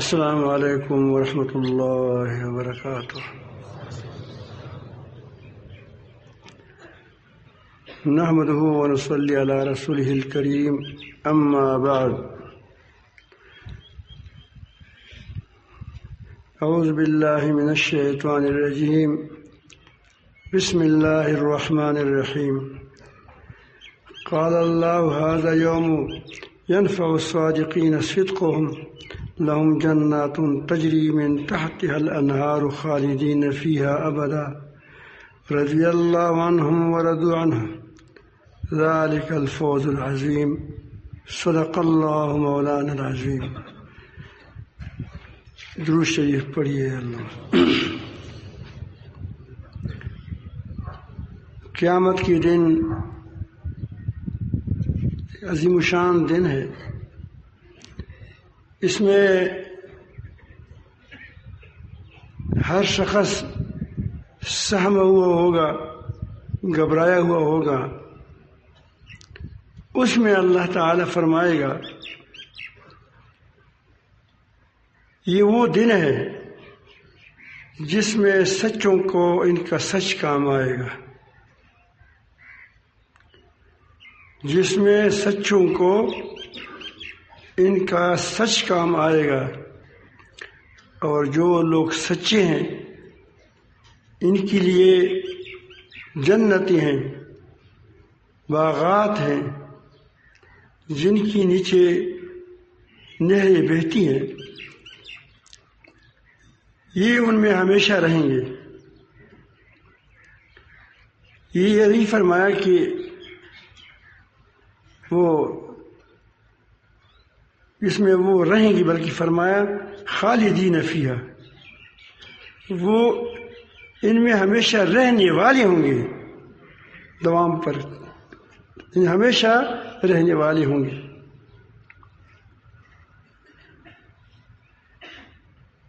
السلام علیکم ورحمۃ اللہ وبرکاتہ۔ نحمدہ ونصلی علی رسولہ الکریم، اما بعد۔ اعوذ باللہ من الشیطان الرجیم، بسم اللہ الرحمن الرحیم۔ قال اللہ ھذا یوم ينفع الصادقین صدقهم لهم جنات تجری من تحتها الانہار خالدین فیہا ابدا رضی اللہ عنہم ورضوا عنہ ذلک الفوز العظیم۔ صدق اللہ مولانا العظیم۔ درود شریف پڑھیے اللہ۔ قیامت کے دن عظیم الشان دن ہے۔ اس میں ہر شخص سہما ہوا ہوگا، گھبرایا ہوا ہوگا۔ اس میں اللہ تعالی فرمائے گا یہ وہ دن ہے جس میں سچوں کو ان کا سچ کام آئے گا، جس میں سچوں کو ان کا سچ کام آئے گا، اور جو لوگ سچے ہیں ان کے لیے جنتیں ہیں، باغات ہیں جن کی نیچے نہریں بہتی ہیں، یہ ان میں ہمیشہ رہیں گے۔ یہ نہیں فرمایا کہ وہ اس میں وہ رہیں گی، بلکہ فرمایا خالدین فیہا، وہ ان میں ہمیشہ رہنے والے ہوں گے، دوام پر ہمیشہ رہنے والے ہوں گے۔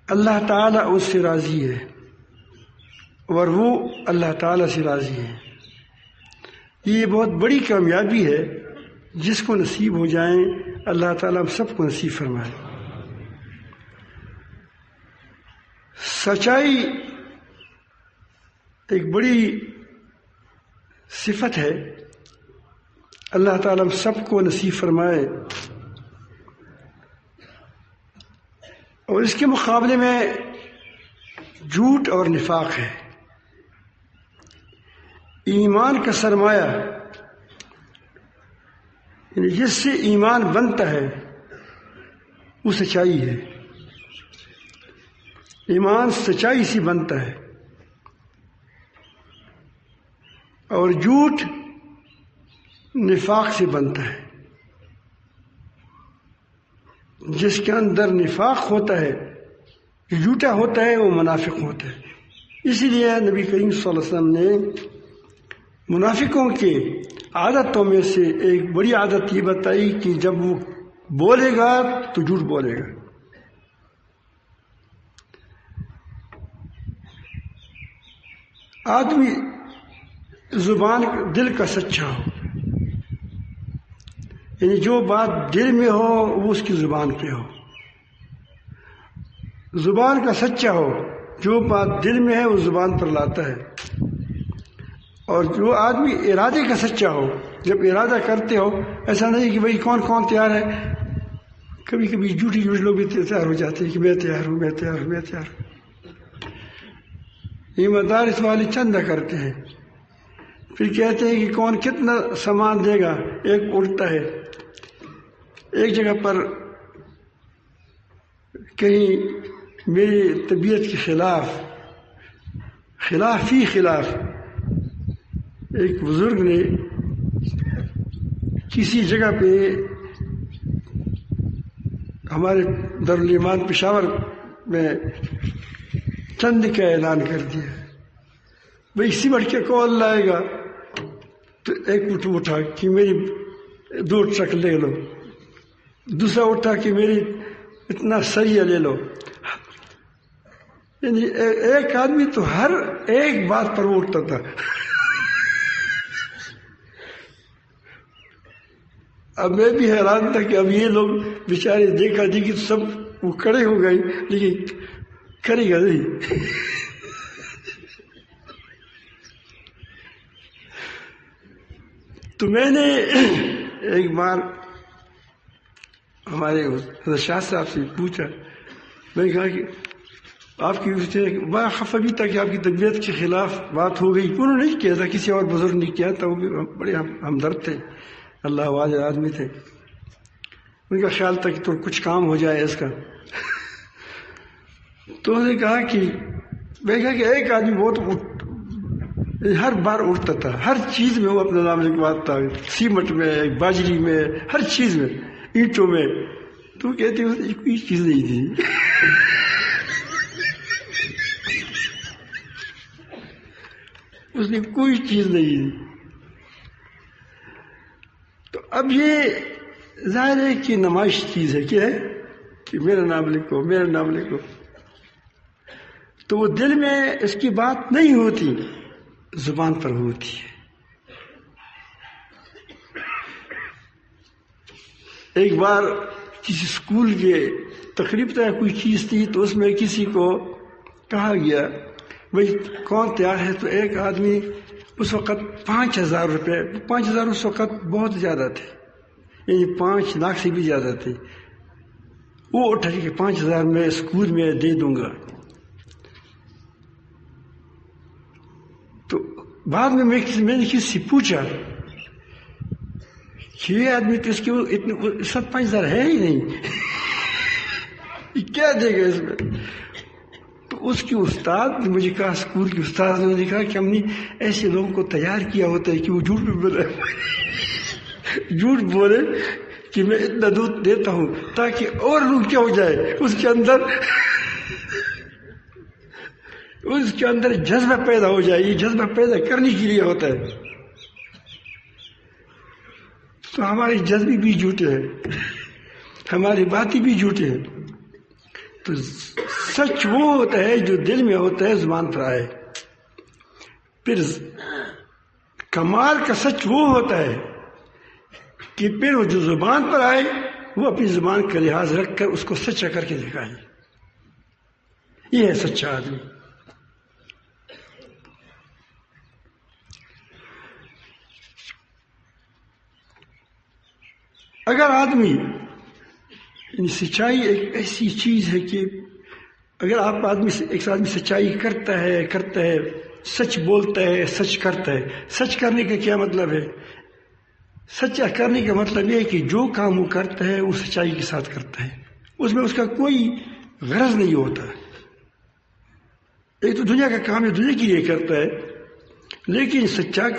اللہ تعالیٰ اس سے راضی ہے اور وہ اللہ تعالیٰ سے راضی ہے۔ یہ بہت بڑی کامیابی ہے جس کو نصیب ہو جائیں، اللہ تعالیٰ ہم سب کو نصیب فرمائے۔ سچائی ایک بڑی صفت ہے، اللہ تعالیٰ ہم سب کو نصیب فرمائے۔ اور اس کے مقابلے میں جھوٹ اور نفاق ہے۔ ایمان کا سرمایہ، یعنی جس سے ایمان بنتا ہے وہ سچائی ہے۔ ایمان سچائی سے بنتا ہے، اور جھوٹ نفاق سے بنتا ہے۔ جس کے اندر نفاق ہوتا ہے، جو جھوٹا ہوتا ہے، وہ منافق ہوتا ہے۔ اسی لیے نبی کریم صلی اللہ علیہ وسلم نے منافقوں کے عادتوں میں سے ایک بڑی عادت یہ بتائی کہ جب وہ بولے گا تو جھوٹ بولے گا۔ آدمی زبان دل کا سچا ہو، یعنی جو بات دل میں ہو وہ اس کی زبان پہ ہو۔ زبان کا سچا ہو، جو بات دل میں ہے وہ زبان پر لاتا ہے۔ اور جو آدمی ارادے کا سچا ہو، جب ارادہ کرتے ہو، ایسا نہیں کہ بھئی کون کون تیار ہے، کبھی کبھی جھوٹی لوگ بھی تیار ہو جاتے ہیں کہ میں تیار ہوں، میں تیار ہوں، میں تیار ہوں۔ یہ مدارس والے چندہ کرتے ہیں، پھر کہتے ہیں کہ کون کتنا سامان دے گا۔ ایک اٹھتا ہے ایک جگہ پر، کہیں میری طبیعت کے خلاف ایک بزرگ نے کسی جگہ پہ ہمارے دارالایمان پشاور میں چند کا اعلان کر دیا، بھئی سیمنٹ کے کون لائے گا؟ تو ایک اٹھا کہ میری 2 ٹرک لے لو، دوسرا اٹھا کہ میری اتنا سریہ لے لو۔ یعنی ایک آدمی تو ہر ایک بات پر وہ اٹھتا تھا۔ اب میں بھی حیران تھا کہ اب یہ لوگ بیچارے دیکھا دیکھی سب وہ کھڑے ہو گئے لیکن کرے گا نہیں. تو میں نے ایک بار ہمارے حضرت شاہ صاحب سے پوچھا، میں نے کہا کہ آپ کی بڑا خفا بھی تھا کہ آپ کی طبیعت کے خلاف بات ہو گئی. انہوں نے نہیں کیا تھا، کسی اور بزرگ نے کیا تھا، وہ بھی بڑے ہمدرد تھے، اللہ والے آدمی تھے. ان کا خیال تھا کہ تو کچھ کام ہو جائے اس کا. تو انہوں نے کہا کہ میں کہا کہ ایک آدمی بہت ہر بار اٹھتا تھا، ہر چیز میں وہ اپنا نام لکھواتا تھا، سیمنٹ میں، باجری میں، ہر چیز میں، اینٹوں میں. تو کہتے ہیں کوئی چیز نہیں تھی. اس نے کوئی چیز نہیں دی. تو اب یہ ظاہر ہے کہ نمائش چیز ہے. کیا ہے کہ میرا نام لکھو، میرا نام لکھو. تو وہ دل میں اس کی بات نہیں ہوتی، زبان پر ہوتی ہے. ایک بار کسی اسکول کے تقریب طرح کوئی چیز تھی، تو اس میں کسی کو کہا گیا بھائی کون تیار ہے. تو ایک آدمی، اس وقت 5,000 روپے، 5,000 اس وقت بہت زیادہ تھے، یعنی 5 لاکھ سے بھی زیادہ تھے. وہ اٹھا کہ 5,000 میں اسکول میں دے دوں گا. تو بعد میں میں نے کسی سے پوچھا کہ یہ آدمی تو اس کے اتنے 5,000 ہے ہی نہیں، یہ کیا دے گا اس میں. تو اس کے استاد نے مجھے کہا، اسکول کے استاد نے کہا کہ ہم نے ایسے لوگوں کو تیار کیا ہوتا ہے کہ وہ جھوٹ بھی بولے، جھوٹ بولے کہ میں اتنا دودھ دیتا ہوں، تاکہ اور لوگ کیا ہو جائے، اس کے اندر جذبہ پیدا ہو جائے. یہ جذبہ پیدا کرنے کے لیے ہوتا ہے. تو ہمارے جذبے بھی جھوٹے ہیں، ہماری باتیں بھی جھوٹے ہیں. تو سچ وہ ہوتا ہے جو دل میں ہوتا ہے، زبان پر آئے. پھر کمال کا سچ وہ ہوتا ہے کہ پھر وہ جو زبان پر آئے وہ اپنی زبان کا لحاظ رکھ کر اس کو سچا کر کے دکھائے. یہ ہے سچا آدمی. اگر آدمی، یعنی سچائی ایک ایسی چیز ہے کہ اگر ایک آدمی سچائی کرتا ہے، سچ بولتا ہے، سچ کرتا ہے. سچ کرنے کا کیا مطلب ہے؟ سچا کرنے کا مطلب یہ ہے کہ جو کام وہ کرتا ہے وہ سچائی کے ساتھ کرتا ہے، اس میں اس کا کوئی غرض نہیں ہوتا. ایک تو دنیا کا کام ہے، دنیا کے لیے کرتا ہے، لیکن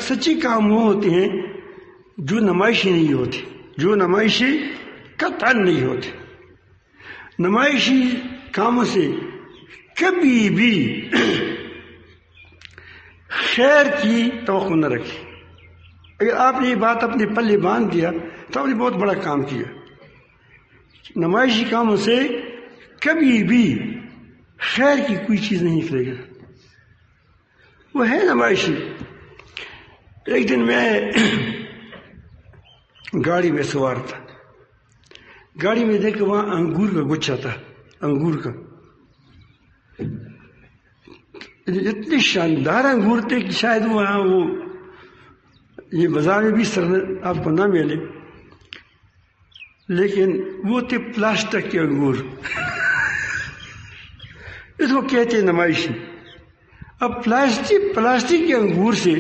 سچے کام وہ ہوتے ہیں جو نمائشی نہیں ہوتی، جو نمائشی قطعاً نہیں ہوتی. نمائشی کاموں سے کبھی بھی خیر کی توقع نہ رکھیں. اگر آپ نے یہ بات اپنے پلے باندھ دیا تو آپ نے بہت بڑا کام کیا. نمائشی کاموں سے کبھی بھی خیر کی کوئی چیز نہیں نکلے گا، وہ ہے نمائشی. ایک دن میں گاڑی میں سوار تھا، گاڑی میں دیکھا وہاں انگور کا گچھا تھا، انگور کا. اتنے شاندار انگور تھے کہ شاید وہاں یہ بازار میں بھی آپ کو نہ ملے، لیکن وہ تھے پلاسٹک کے انگور. اس کو کہتے ہیں نمائشی. اب پلاسٹک کے انگور سے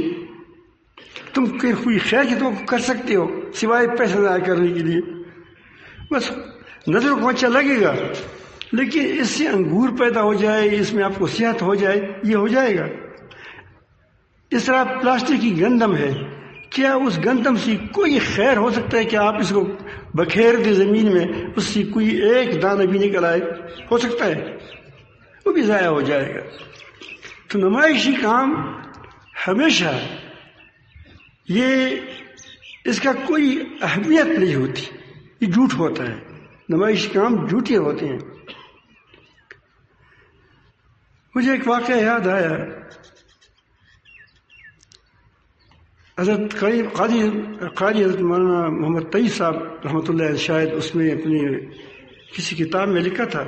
تم کوئی خیر کی تم کر سکتے ہو سوائے پیسہ ضائع کرنے کے لیے. بس نظر کو اچھا لگے گا، لیکن اس سے انگور پیدا ہو جائے، اس میں آپ کو صحت ہو جائے، یہ ہو جائے گا. اس طرح پلاسٹک کی گندم ہے، کیا اس گندم سے کوئی خیر ہو سکتا ہے کہ آپ اس کو بکھیر دیں زمین میں، اس سے کوئی ایک دانہ بھی نکل آئے؟ ہو سکتا ہے؟ وہ بھی ضائع ہو جائے گا. تو نمائشی کام ہمیشہ اس کا کوئی اہمیت نہیں ہوتی، یہ جھوٹ ہوتا ہے. نمائشی کام جھوٹے ہوتے ہیں. مجھے ایک واقعہ یاد آیا. حضرت قاضی حضرت مولانا محمد طیب صاحب رحمۃ اللہ شاید اس میں اپنی کسی کتاب میں لکھا تھا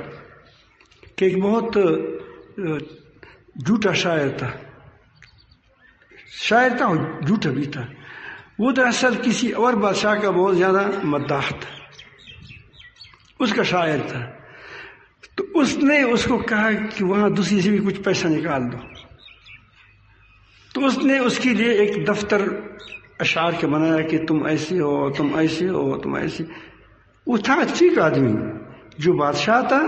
کہ ایک بہت جھوٹا شاعر تھا اور جھوٹا بھی تھا. وہ دراصل کسی اور بادشاہ کا بہت زیادہ مداح تھا، اس کا شاعر تھا. تو اس نے اس کو کہا کہ وہاں دوسری سے بھی کچھ پیسہ نکال دو. تو اس نے اس کے لیے ایک دفتر اشعار کے بنایا کہ تم ایسے ہو، تم ایسے ہو، تم ایسے. وہ تھا ٹھیک آدمی، جو بادشاہ تھا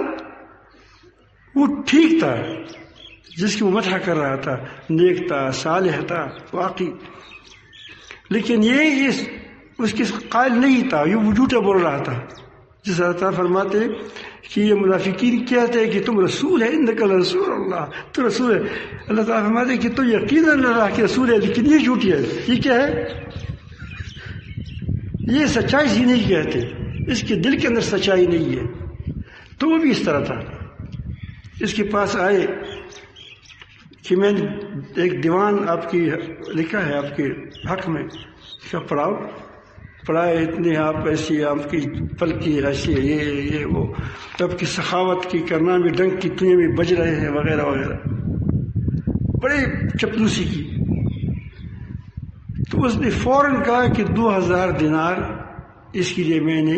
وہ ٹھیک تھا، جس کی وہ مدح کر رہا تھا، نیک تھا، صالح تھا واقعی. لیکن یہ اس کے قائل نہیں تھا، یہ وہ جھوٹا بول رہا تھا. جس اللہ تعالیٰ فرماتے کہ یہ منافقین کہتے ہیں کہ تم رسول ہے، انک لرسول اللہ، تو رسول ہے. اللہ تعالیٰ فرماتے کہ تو یقیناً اللہ کے رسول ہے، لیکن یہ جھوٹی ہے. یہ کیا ہے؟ یہ سچائی ہی نہیں کہتے، اس کے دل کے اندر سچائی نہیں ہے. تو وہ بھی اس طرح تھا. اس کے پاس آئے کہ میں نے ایک دیوان آپ کی لکھا ہے آپ کے حق میں، کیا پڑھائے اتنے آپ ایسی، آپ کی پلکی ایسی، یہ وہ، تب کی سخاوت کی کرنا بھی ڈنک کی دنیا میں بج رہے ہیں وغیرہ وغیرہ، بڑے چپلوسی کی. تو اس نے فوراً کہا کہ 2000 دینار اس کے لیے میں نے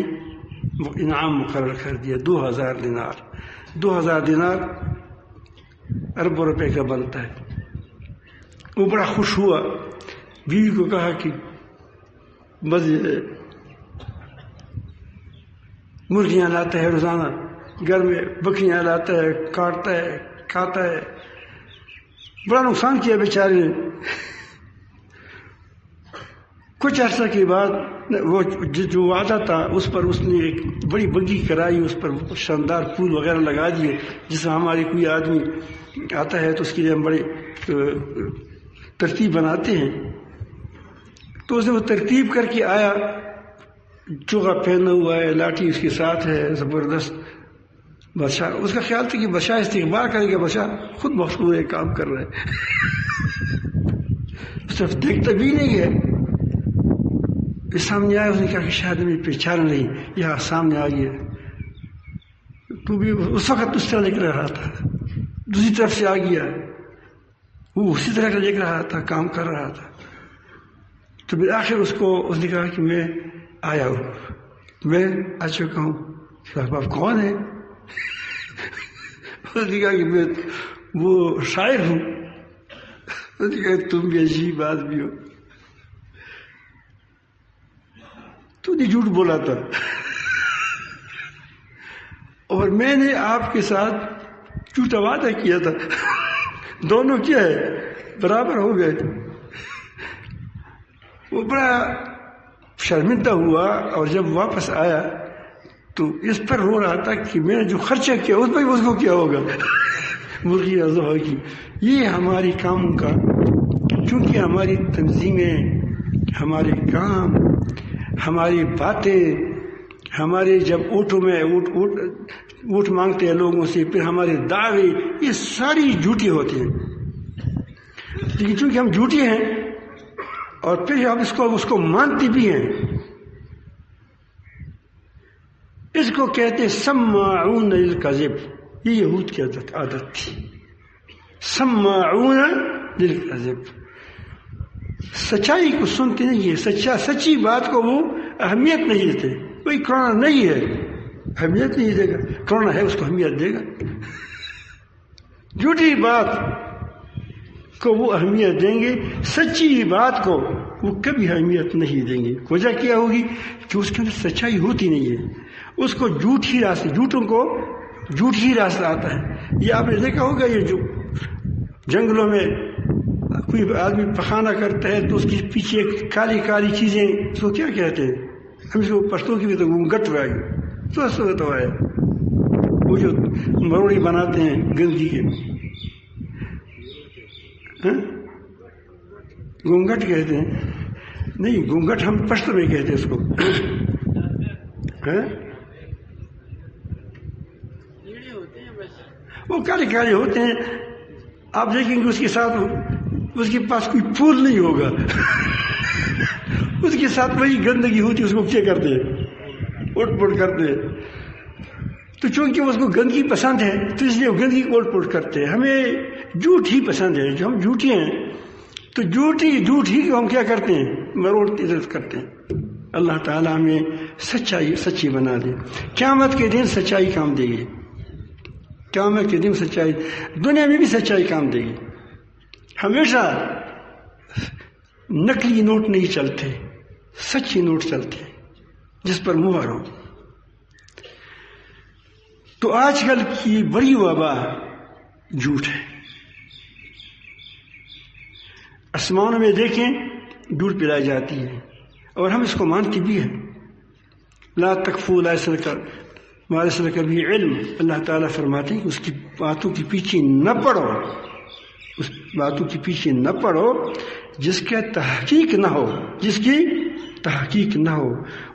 انعام مقرر کر دیا. 2000 دینار اربوں روپے کا بنتا ہے. وہ بڑا خوش ہوا، بیوی کو کہا کہ بس مرغیاں لاتا ہے روزانہ، گھر میں بکریاں لاتا ہے، کاٹتا ہے، کھاتا ہے. بڑا نقصان کیا بیچارے نے. کچھ عرصہ کے بعد وہ جو وعدہ تھا اس پر اس نے ایک بڑی بگی کرائی، اس پر شاندار پھول وغیرہ لگا دیے. جس میں ہمارے کوئی آدمی آتا ہے تو اس کے لیے ہم بڑے ترتیب بناتے ہیں. تو اس نے وہ ترتیب کر کے آیا، چوغا پہنا ہوا ہے، لاٹھی اس کے ساتھ ہے، زبردست. بادشاہ اس کا خیال تھا کہ بادشاہ استقبال کرے گا، بادشاہ خود مخصوص ہے، کام کر رہا ہے. صرف دیکھتا بھی نہیں ہے. سامنے آیا، اس نے کہا کہ شاید ہمیں پہچان نہیں، یہاں سامنے آ گیا. تو بھی اس وقت اس طرح لکھ رہا تھا، دوسری طرف سے آ گیا، وہ اسی طرح کا لکھ رہا تھا، کام کر رہا تھا. تو بالآخر اس نے کہا کہ میں آیا ہوں، میں آ چکا ہوں. آپ کون ہیں؟ اس نے کہا کہ میں وہ شاعر ہوں. اس نے کہا تم بھی عجیب آدمی ہو، تو نے جھوٹ بولا تھا، اور میں نے آپ کے ساتھ جھوٹا وعدہ کیا تھا. دونوں کیا ہے، برابر ہو گئے. وہ بڑا شرمندہ ہوا، اور جب واپس آیا تو اس پر رو رہا تھا کہ میں نے جو خرچہ کیا اس پر اس کو کیا ہوگا. مرغی ذبح کی. یہ ہماری کام کا، چونکہ ہماری تنظیمیں، ہمارے کام، ہماری باتیں، ہمارے جب اوٹوں میں اوٹ مانگتے ہیں لوگوں سے، پھر ہمارے دعوے، یہ ساری جھوٹی ہوتی ہیں. لیکن چونکہ ہم جھوٹی ہیں اور پھر ہم اس کو مانتے بھی ہیں، اس کو کہتے سماعون للکذب. یہ یہود کی عادت تھی، سماعون للکذب. سچائی کو سنتے نہیں ہے، سچی بات کو وہ اہمیت نہیں دیتے. کوئی کرونا نہیں ہے، اہمیت نہیں دے گا. کرونا ہے، اس کو اہمیت دے گا. جھوٹی بات کو وہ اہمیت دیں گے، سچی بات کو وہ کبھی اہمیت نہیں دیں گے. وجہ کیا ہوگی کہ اس کے اندر سچائی ہوتی نہیں ہے. اس کو جھوٹوں کو جھوٹ ہی راستہ آتا ہے. یہ آپ نے دیکھا ہوگا، یہ جو جنگلوں میں کوئی آدمی پخانہ کرتا ہے تو اس کے پیچھے کالی کالی چیزیں، اس کو کیا کہتے ہیں؟ ہم اس کو پشتوں کی بھی تو گھونگھٹ تو ہے، وہ جو مروڑی بناتے ہیں گندگی کے، گھونگھٹ کہتے ہیں. نہیں، گھونگھٹ ہم پشتوں میں کہتے ہیں اس کو. وہ کالے کالے ہوتے ہیں. آپ دیکھیں گے اس کے ساتھ اس کے پاس کوئی پھول نہیں ہوگا. اس کے ساتھ وہی گندگی ہوتی ہے. اس کو کیا کرتے ہیں؟ اٹھ پٹ کرتے ہیں. تو چونکہ اس کو گندگی پسند ہے تو اس لیے وہ گندگی کو الٹ پلٹ کرتے ہیں. ہمیں جھوٹ ہی پسند ہے، جو ہم جھوٹی ہیں تو جھوٹ ہی کو ہم کیا کرتے ہیں، مروڑ عزت کرتے ہیں. اللہ تعالیٰ ہمیں سچی بنا دے. قیامت کے دن سچائی کام دے گی، قیامت کے دن سچائی، دنیا میں بھی سچائی کام دے گی. ہمیشہ نقلی نوٹ نہیں چلتے، سچی نوٹ چلتے جس پر مہر ہو. تو آج کل کی بڑی وبا جھوٹ ہے. آسمانوں میں دیکھیں جھوٹ پلائی جاتی ہے اور ہم اس کو مانتے بھی ہیں. لا تکفو لا یسألک بھی علم. اللہ تعالیٰ فرماتے ہیں کہ اس کی باتوں کے پیچھے نہ پڑو، اس باتوں کے پیچھے نہ پڑو جس کا تحقیق نہ ہو، جس کی تحقیق نہ ہو،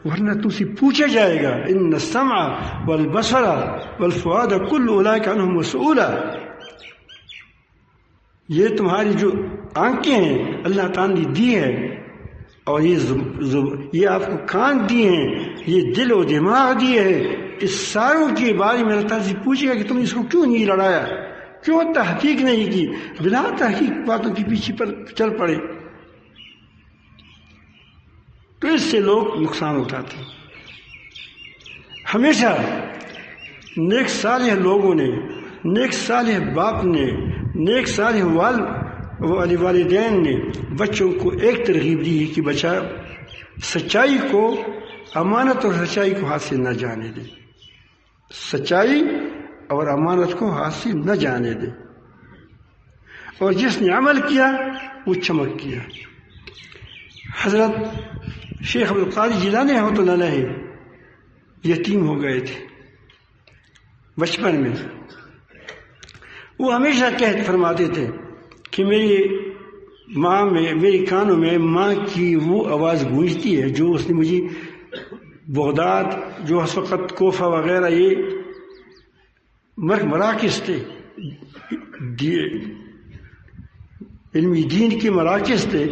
ورنہ تم سے پوچھا جائے گا. ان السمع والبصر والفؤاد کل اولئک عنہ مسئول. یہ تمہاری جو آنکھیں ہیں اللہ تعالیٰ نے دی ہے، اور یہ آپ کو کان دیے ہیں، یہ دل و دماغ دیے ہیں، اس ساروں کے بارے میں اللہ تعالیٰ سے پوچھے گا کہ تم اس کو کیوں نہیں لڑایا، کیوں تحقیق نہیں کی، بلا تحقیق باتوں کے پیچھے پر چل پڑے. تو اس سے لوگ نقصان اٹھاتے ہیں. ہمیشہ نیک صالح لوگوں نے، نیک صالح باپ نے، نیک صالح والدین نے بچوں کو ایک ترغیب دی ہے کہ بچہ سچائی کو، امانت اور سچائی کو ہاتھ سے نہ جانے دے. سچائی اور امانت کو ہاتھ سے نہ جانے دے. اور جس نے عمل کیا وہ چمک کیا. حضرت شیخ عبدالقادر جیلانی رحمۃ اللہ علیہ یتیم ہو گئے تھے بچپن میں. وہ ہمیشہ فرماتے تھے کہ میری ماں میں، میری کانوں میں ماں کی وہ آواز گونجتی ہے جو اس نے مجھے بغداد، جو اس وقت کوفہ وغیرہ یہ مراکز تھے، علمی دین کے مراکز تھے،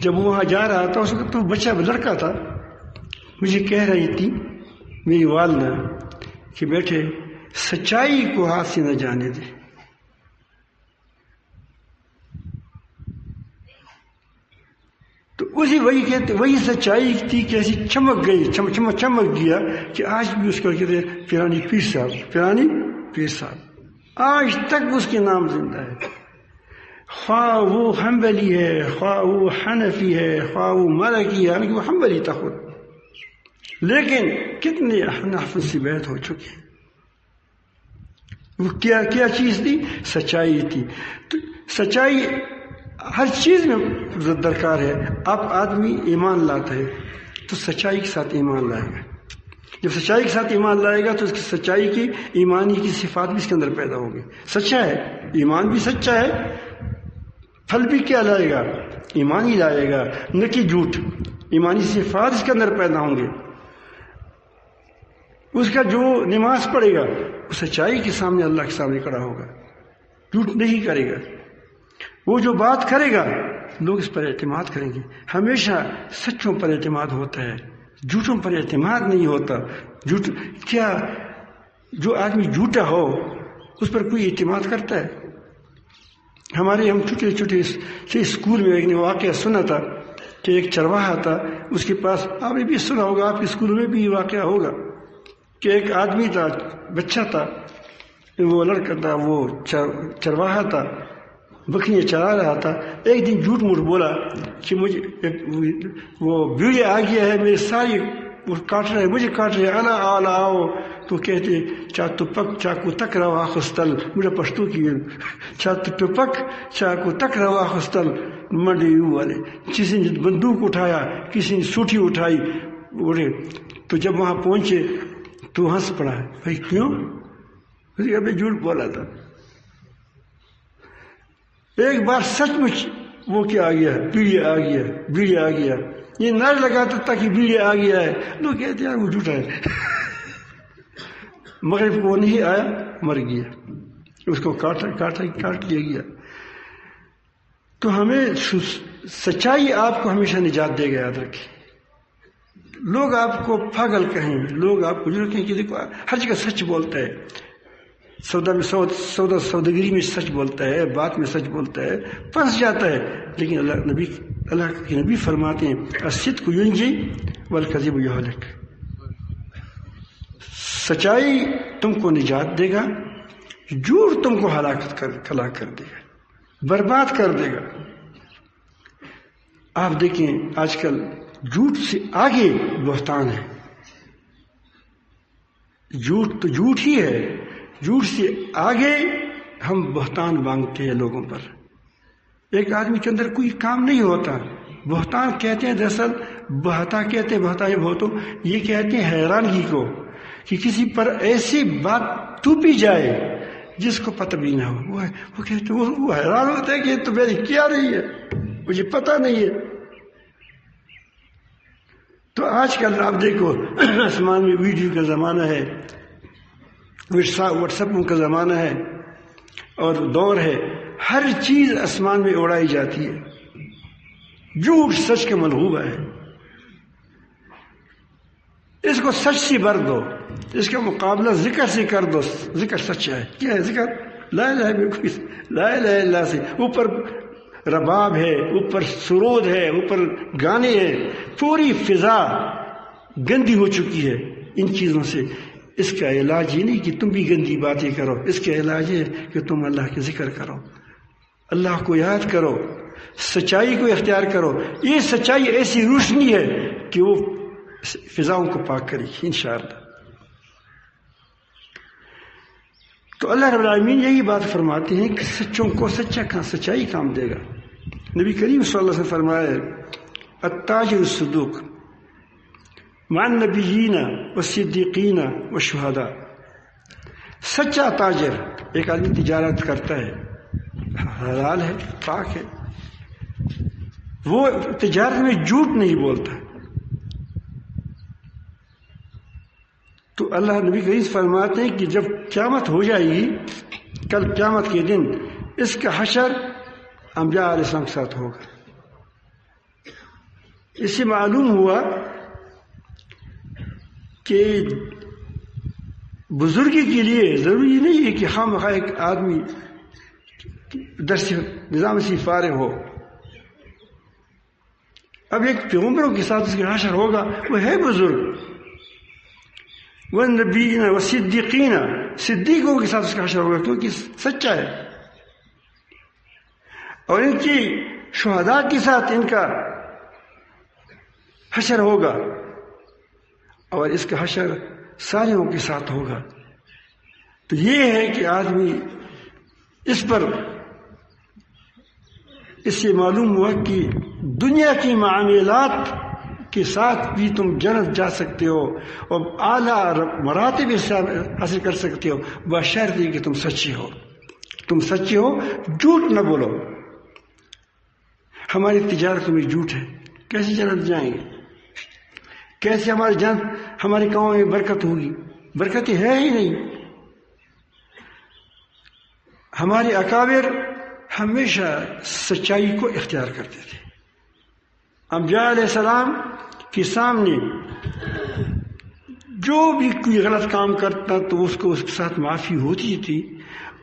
جب وہاں جا رہا تھا اس وقت تو بچہ لڑکا تھا، مجھے کہہ رہی تھی میری والدہ کہ بیٹے سچائی کو ہاتھ سے نہ جانے دے. تو وہی سچائی تھی کہ ایسی چمک گئی، چمک گیا کہ آج بھی اس کو کہتے ہیں پیرانی پیر صاحب، آج تک اس کے نام زندہ ہے. خواہ وہ حنبلی ہے، خواہ وہ حنفی ہے، خواہ وہ مالکی ہے، وہ حنبلی تھا خود، لیکن کتنے احناف سے بیعت ہو چکے ہیں. وہ کیا چیز تھی؟ سچائی تھی. تو سچائی ہر چیز میں درکار ہے. اب آدمی ایمان لاتا ہے تو سچائی کے ساتھ ایمان لائے گا. جب سچائی کے ساتھ ایمان لائے گا تو اس کی سچائی کی، ایمانی کی صفات بھی اس کے اندر پیدا ہوگی. سچا ہے، ایمان بھی سچا ہے، پھل بھی کیا لائے گا؟ ایمان ہی لائے گا، نہ کہ جھوٹ. ایمانی صفات اس کے اندر پیدا ہوں گے. اس کا جو نماز پڑھے گا وہ سچائی کے سامنے، اللہ کے سامنے کھڑا ہوگا، جھوٹ نہیں کرے گا. وہ جو بات کرے گا لوگ اس پر اعتماد کریں گے. ہمیشہ سچوں پر اعتماد ہوتا ہے، جھوٹوں پر اعتماد نہیں ہوتا. جھوٹ کیا، جو آدمی جھوٹا ہو اس پر کوئی اعتماد کرتا ہے؟ ہم چھوٹے اسکول میں ایک واقعہ سنا تھا کہ ایک چرواہا تھا، اس کے پاس، آپ نے بھی سنا ہوگا، آپ کے اسکولوں میں بھی یہ واقعہ ہوگا کہ ایک آدمی تھا، بچہ تھا، وہ لڑکا تھا، وہ چرواہا تھا، بکریاں چرا رہا تھا. ایک دن جھوٹ موٹ بولا کہ مجھے وہ بھیڑیا آ گیا ہے، میرے ساری وہ کاٹ رہے، مجھے کاٹ رہے، آنا آؤ. تو کہتے چاکو تک روا خستل، مجھے پشتو کی چاکو تک روا خستل منڈی والے. کسی نے بندوق اٹھایا، کسی نے سوٹھی اٹھائی، بولے. تو جب وہاں پہنچے تو ہنس پڑا. بھائی کیوں؟ میں جھوٹ بولا تھا. ایک بار سچ مچ وہ کیا آ گیا، بیڑیا آ گیا. یہ نعرہ لگاتا تھا کہ بیڑیا آ گیا ہے. لوگ کہتے ہیں وہ جھوٹا ہے. مغرب کو وہ نہیں آیا، مر گیا، اس کو کاٹ لیا گیا. تو ہمیں سچائی آپ کو ہمیشہ نجات دے گا، یاد رکھیں. لوگ آپ کو پاگل کہیں، لوگ آپ کو جو کہیں کہ دیکھو ہر جگہ سچ بولتا ہے، سوداگری میں سچ بولتا ہے، بات میں سچ بولتا ہے، پھنس جاتا ہے. لیکن اللہ کے نبی فرماتے ہیں الصدق ینجی والکذب یہلک، سچائی تم کو نجات دے گا، جھوٹ تم کو ہلاک کر دے گا، برباد کر دے گا. آپ دیکھیں آج کل جھوٹ سے آگے بہتان ہے. جھوٹ تو جھوٹ ہی ہے، جھوٹ سے آگے ہم بہتان مانگتے ہیں لوگوں پر. ایک آدمی کے اندر کوئی کام نہیں ہوتا، بہتان کہتے ہیں، دراصل بہتا کہتے ہیں، بہتا بہتو یہ کہتے ہیں حیرانگی کو، کہ کسی پر ایسی بات تھوپی جائے جس کو پتہ بھی نہ ہو. وہ کہتے وہ حیران ہوتا ہے کہ تو میں نے کیا نہیں ہے، مجھے پتہ نہیں ہے. تو آج کل آپ دیکھو آسمان میں ویڈیو کا زمانہ ہے، واٹس ایپ کا زمانہ ہے اور دور ہے، ہر چیز آسمان میں اڑائی جاتی ہے. جھوٹ سچ کا ملغوبہ ہے. اس کو سچ سے بھر دو، اس کا مقابلہ ذکر سے کر دو. ذکر سچا ہے. کیا ہے ذکر؟ لا الہ الا اللہ سے اوپر رباب ہے، اوپر سرود ہے، اوپر گانے ہیں. پوری فضا گندی ہو چکی ہے ان چیزوں سے. اس کا علاج یہ نہیں کہ تم بھی گندی باتیں کرو، اس کا علاج ہے کہ تم اللہ کے ذکر کرو، اللہ کو یاد کرو، سچائی کو اختیار کرو. یہ سچائی ایسی روشنی ہے کہ وہ فضاؤں کو پاک کرے گی انشاءاللہ. تو اللہ رب العالمین یہی بات فرماتے ہیں کہ سچوں کو سچائی کام دے گا. نبی کریم صلی اللہ علیہ وسلم فرمایا التاجر الصدوق مع النبیین والصدیقین والشہداء. سچا تاجر، ایک آدمی تجارت کرتا ہے، حلال ہے، پاک ہے، وہ تجارت میں جھوٹ نہیں بولتا. تو اللہ نبی کریم فرماتے ہیں کہ جب قیامت ہو جائے گی، کل قیامت کے دن اس کا حشر انبیاء علیہ السلام کے ساتھ ہوگا. اس سے معلوم ہوا کہ بزرگی کے لیے ضروری نہیں ہے کہ ہم ایک آدمی درس نظام سے فارغ ہو. اب ایک پیغمبروں کے ساتھ اس کا حشر ہوگا، وہ ہے بزرگ. والنبیین والصدیقین، صدیقوں کے ساتھ اس کا حشر ہوگا کیونکہ سچا ہے. اور ان کی شہداء کے ساتھ ان کا حشر ہوگا، اور اس کا حشر صالحوں کے ساتھ ہوگا. تو یہ ہے کہ آدمی اس پر، اس سے معلوم ہوا کہ دنیا کی معاملات کے ساتھ بھی تم جنت جا سکتے ہو اور اعلیٰ مراتب حاصل کر سکتے ہو، بشرطے کہ تم سچے ہو. تم سچے ہو، جھوٹ نہ بولو. ہماری تجارت میں جھوٹ ہے، کیسے جنت جائیں گے؟ کیسے ہماری جنت، ہمارے کاموں میں برکت ہوگی؟ برکتیں ہے ہی نہیں. ہمارے اکابر ہمیشہ سچائی کو اختیار کرتے تھے. انبیاء علیہ السلام کے سامنے جو بھی کوئی غلط کام کرتا تو اس کو اس کے ساتھ معافی ہوتی تھی،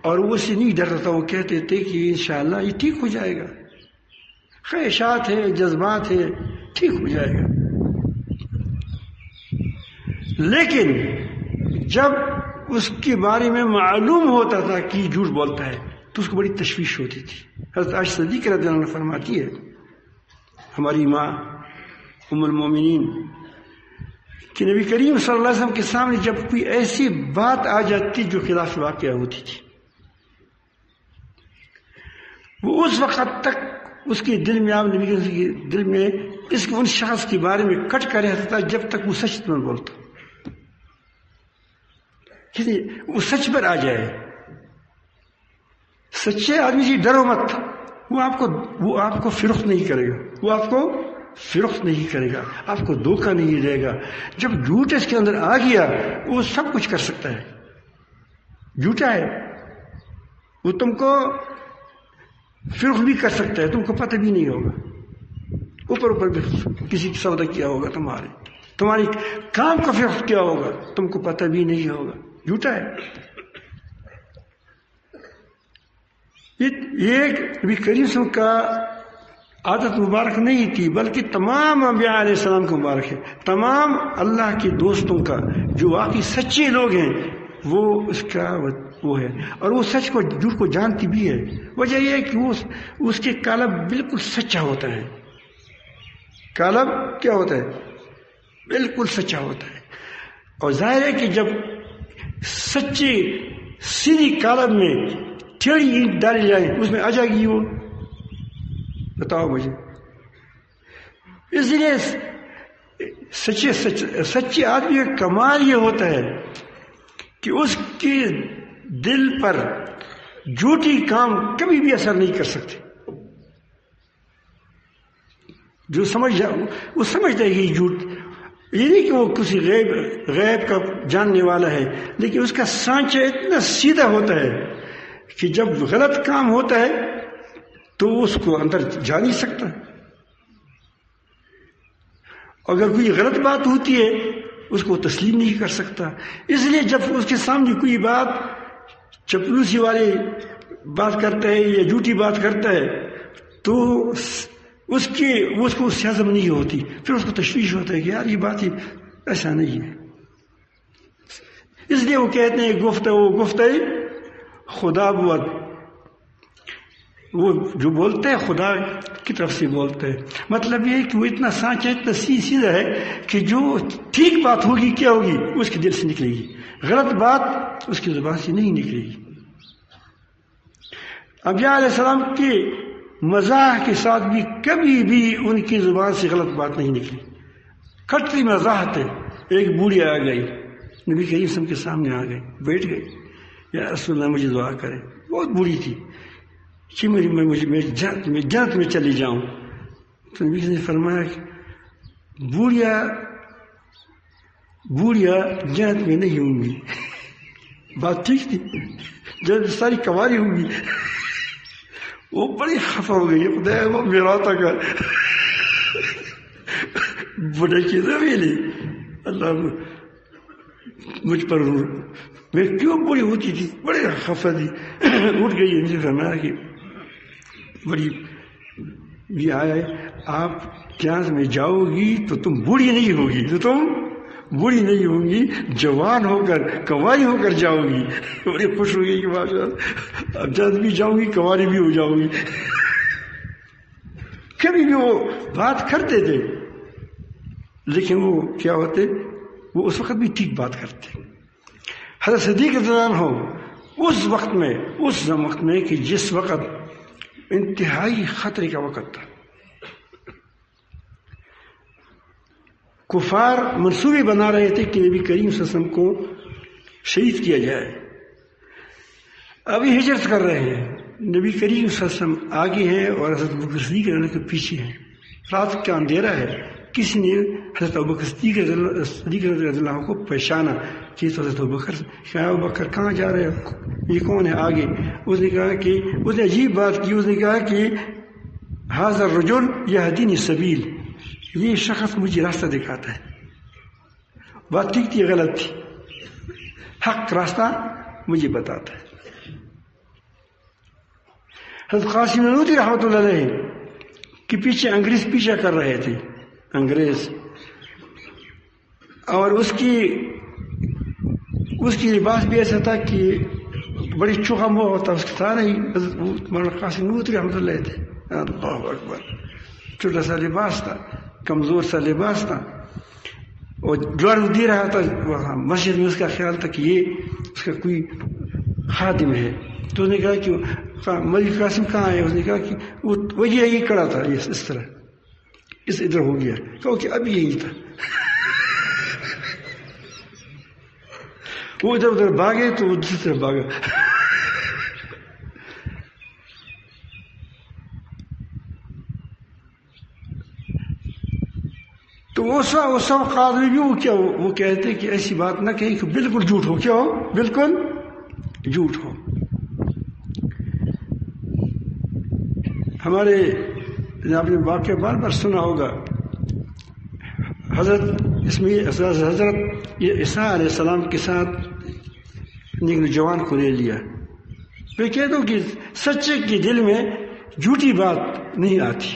اور وہ اسے نہیں ڈرتا تھا. وہ کہتے تھے کہ انشاءاللہ یہ ٹھیک ہو جائے گا، خواہشات ہے، جذبات ہے، ٹھیک ہو جائے گا. لیکن جب اس کے بارے میں معلوم ہوتا تھا کہ جھوٹ بولتا ہے تو اس کو بڑی تشویش ہوتی تھی. حضرت عائشہ صدیقہ رضی اللہ عنہا فرماتی ہے، ہماری ماں ام المومنین، کہ نبی کریم صلی اللہ علیہ وسلم کے سامنے جب کوئی ایسی بات آ جاتی جو خلاف واقعہ ہوتی تھی، وہ اس وقت تک اس کے دل میں، آپ نبی کے دل میں ان شخص کے بارے میں کٹ کر رہتا تھا جب تک وہ سچ نہ بولتا. وہ سچ پر آ جائے. سچے آدمی سے ڈرو مت، وہ آپ کو فروخت نہیں کرے گا، وہ آپ کو فروخت نہیں کرے گا، آپ کو دھوکہ نہیں دے گا. جب جھوٹ اس کے اندر آ گیا وہ سب کچھ کر سکتا ہے. جھوٹا ہے، وہ تم کو فروخت بھی کر سکتا ہے، تم کو پتہ بھی نہیں ہوگا. اوپر بھی کسی کی سودا کیا ہوگا تمہارے. تمہاری کام کا وقت کیا ہوگا تم کو پتہ بھی نہیں ہوگا. جھوٹا ہے. یہ نبی کریم صلی اللہ علیہ وسلم کا عادت مبارک نہیں تھی بلکہ تمام انبیاء علیہ السلام کو مبارک ہے. تمام اللہ کے دوستوں کا جو واقعی سچے لوگ ہیں وہ اس کا وہ ہے، اور وہ سچ کو جھوٹ کو جانتی بھی ہے. وجہ یہ ہے کہ وہ اس کے قالب بالکل سچا ہوتا ہے. قالب کیا ہوتا ہے؟ بالکل سچا ہوتا ہے. اور ظاہر ہے کہ جب سچے سیدھی قالب میں ٹیڑھی اینٹ ڈالی جائے اس میں آ جائے گی وہ. بتاؤ مجھے. اس لیے سچے آدمی کا کمال یہ ہوتا ہے کہ اس کے دل پر جھوٹی کام کبھی بھی اثر نہیں کر سکتے. جو وہ سمجھتا ہے کہ جھوٹ، یہ نہیں کہ وہ کسی غیب کا جاننے والا ہے، لیکن اس کا سانچہ اتنا سیدھا ہوتا ہے کہ جب غلط کام ہوتا ہے تو اس کو اندر جا نہیں سکتا. اگر کوئی غلط بات ہوتی ہے اس کو تسلیم نہیں کر سکتا. اس لیے جب اس کے سامنے کوئی بات چپلوسی والی بات کرتا ہے یا جھوٹی بات کرتا ہے تو اس کو سے ہضم نہیں ہوتی. پھر اس کو تشویش ہوتا ہے کہ یار یہ بات ہی ایسا نہیں ہے. اس لیے وہ کہتے ہیں گفتگو خدا بود. وہ جو بولتے ہیں خدا کی طرف سے بولتے ہیں. مطلب یہ ہے کہ وہ اتنا سانچہ اتنا سیدھا ہے کہ جو ٹھیک بات ہوگی کیا ہوگی اس کے دل سے نکلے گی، غلط بات اس کی زبان سے نہیں نکلے گی. انبیاء علیہ السلام کے مزاح کے ساتھ بھی کبھی بھی ان کی زبان سے غلط بات نہیں نکلی. کھٹی مزاحت ہے. ایک بوڑھی آ گئی نبی کریم صلی اللہ علیہ وسلم کے سامنے آ گئی، بیٹھ گئی. یا رسول اللہ مجھے دعا کرے. بہت بوڑھی تھی کہ میں جنت میں چلی جاؤں. تو نبی نے فرمایا کہ بوڑھیا جنت میں نہیں ہوں گی. بات ٹھیک تھی، جنت ساری کنواری ہوں گی. وہ بڑی خفا ہو گئی. خدا وہ میرا تک بڑے کی زمین اللہ مجھ پر میں کیوں بڑی ہوتی تھی، بڑے خفا تھی. اٹھ گئی. ان سے فرمایا کہ بڑی یہ آئے آپ جہاز میں جاؤ گی تو تم بوڑھی نہیں ہوگی، بوڑھی نہیں ہوں گی، جوان ہو کر کنواری ہو کر جاؤ گی. بڑی خوش ہو گئی کہ ماشاءاللہ اب جلد بھی جاؤں گی کنواری بھی ہو جاؤں گی. کبھی بھی وہ بات کرتے تھے لیکن وہ کیا ہوتے، وہ اس وقت بھی ٹھیک بات کرتے. حضرت صدیق رضی اللہ عنہ اس وقت میں کہ جس وقت انتہائی خطرے کا وقت تھا، کفار منصوبے بنا رہے تھے کہ نبی کریم صلی اللہ علیہ وسلم کو شہید کیا جائے. ابھی ہجرت کر رہے ہیں. نبی کریم صلی اللہ علیہ وسلم آگے ہیں اور حضرت ابوبکر صدیق رضی اللہ عنہ کے پیچھے ہیں. رات کا اندھیرا ہے. کسی نے حضرت ابوبکر صدیق رضی اللہ عنہ کو پہچانا کہ حضرت ابوبکر کہاں جا رہے ہیں، یہ کون ہے آگے. اس نے کہا کہ اس نے عجیب بات کی. اس نے کہا کہ ھذا الرجل یہدینی السبیل، یہ شخص مجھے راستہ دکھاتا ہے. بات ٹھیک تھی غلط تھی، حق راستہ مجھے بتاتا ہے. حضرت قاسم نانوتوی رحمۃ اللہ علیہ کے پیچھے انگریز پیچھا کر رہے تھے، انگریز، اور اس کی لباس بھی ایسا تھا کہ بڑی چوکھا منہ ہوتا. اس کے سارے ہی مولانا قاسم نانوتوی رحمۃ اللہ تھے. اللہ اکبر. چھوٹا سا لباس تھا، کمزور سا لباس تھا، اور جوار دے رہا تھا وہاں مسجد میں. اس کا خیال تھا کہ یہ اس کا کوئی خادم ہے. تو اس نے کہا کہ ملک قاسم کہاں ہے. اس نے کہا کہ وہ یہ کڑا تھا اس طرح، اس ادھر ہو گیا. کہو کہ اب یہی تھا. وہ ادھر ادھر بھاگے تو وہ دوسری طرف بھاگا. تو اس وقت آدمی بھی وہ کہتے کہ ایسی بات نہ کہیں کہ بالکل جھوٹ ہو. کیا ہو؟ بالکل جھوٹ ہو. ہمارے آپ نے واقعہ بار بار سنا ہوگا. حضرت اس میں حضرت عیسیٰ علیہ السلام کے ساتھ ایک نوجوان کو لے لیا. میں کہتا ہوں کہ سچے کے دل میں جھوٹی بات نہیں آتی،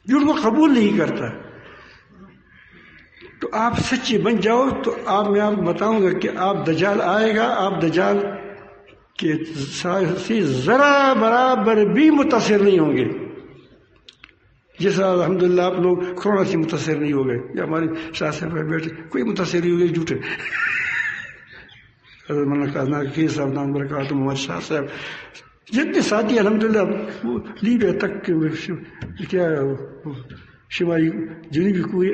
جھوٹ کو قبول نہیں کرتا. تو آپ سچے بن جاؤ تو میں آپ کو بتاؤں گا کہ آپ دجال آئے گا، آپ دجال کے سے ذرا برابر بھی متاثر نہیں ہوں گے. جیسا الحمدللہ آپ لوگ کورونا سے متاثر نہیں ہو گئے، یا ہمارے شاہ صاحب بیٹھے کوئی متاثر نہیں ہو گئے، جھوٹے. حضرت مولانا کی صاحب نام برکات محمد شاہ صاحب جتنے ساتھی الحمدللہ وہ لیبیا تک کیا شمالی جنوبی کوئی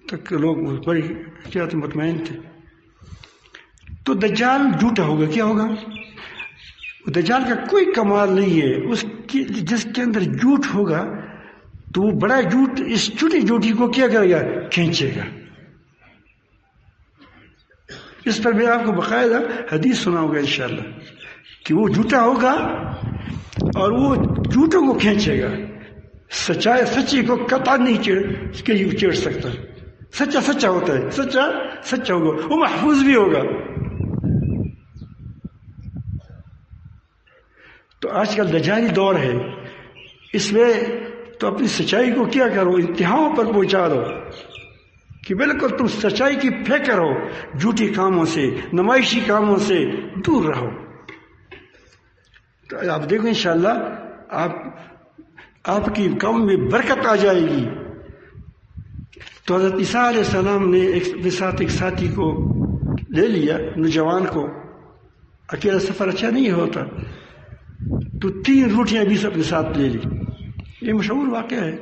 تک لوگ بڑی کیا مطمئن تھے. تو دجال جھوٹا ہوگا، کیا ہوگا؟ دجال کا کوئی کمال نہیں ہے، اس کی جس کے اندر جھوٹ ہوگا تو وہ بڑا جھوٹ اس چھوٹی جھوٹی کو کیا کرے گا؟ کھینچے گا. اس پر میں آپ کو باقاعدہ حدیث سناؤں گا انشاءاللہ کہ وہ جھوٹا ہوگا اور وہ جھوٹوں کو کھینچے گا. سچائی سچی کو قطع نہیں چیڑ سکتا. سچا سچا ہوتا ہے، سچا سچا ہوگا، وہ محفوظ بھی ہوگا. تو آج کل دجالی دور ہے، اس میں تو اپنی سچائی کو کیا کرو، انتہاؤں پر پہنچا دو کہ بالکل تم سچائی کی فکر ہو، جھوٹی کاموں سے نمائشی کاموں سے دور رہو. تو آپ دیکھو انشاءاللہ آپ کی قوم میں برکت آ جائے گی. تو حضرت عیسیٰ علیہ السلام نے اپنے ساتھ ایک ساتھی کو لے لیا، نوجوان کو. اکیلا سفر اچھا نہیں ہوتا، تو 3 روٹیاں بھی اپنے ساتھ لے لی. یہ مشہور واقعہ ہے.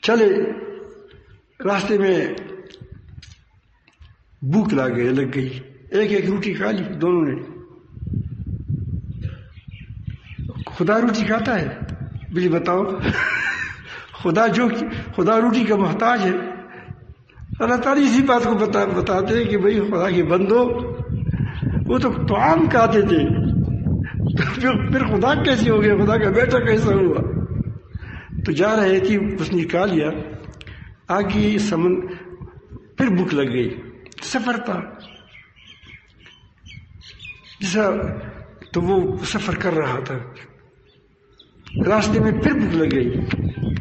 چلے راستے میں بھوک لگ گئی، ایک روٹی کھا لی دونوں نے. خدا روٹی کھاتا ہے؟ بلی بتاؤ. خدا روٹی کا محتاج ہے. اللہ تعالیٰ اسی بات کو بتاتے ہیں کہ بھئی خدا کے بندو، وہ تو طعام کھاتے تھے، پھر خدا کیسے ہو گیا، خدا کا بیٹا کیسا ہوا؟ تو جا رہے تھی، اس نے کھا لیا. آگے پھر بھوک لگ گئی، سفر تھا جیسا، تو وہ سفر کر رہا تھا. راستے میں پھر بھوک لگ گئی.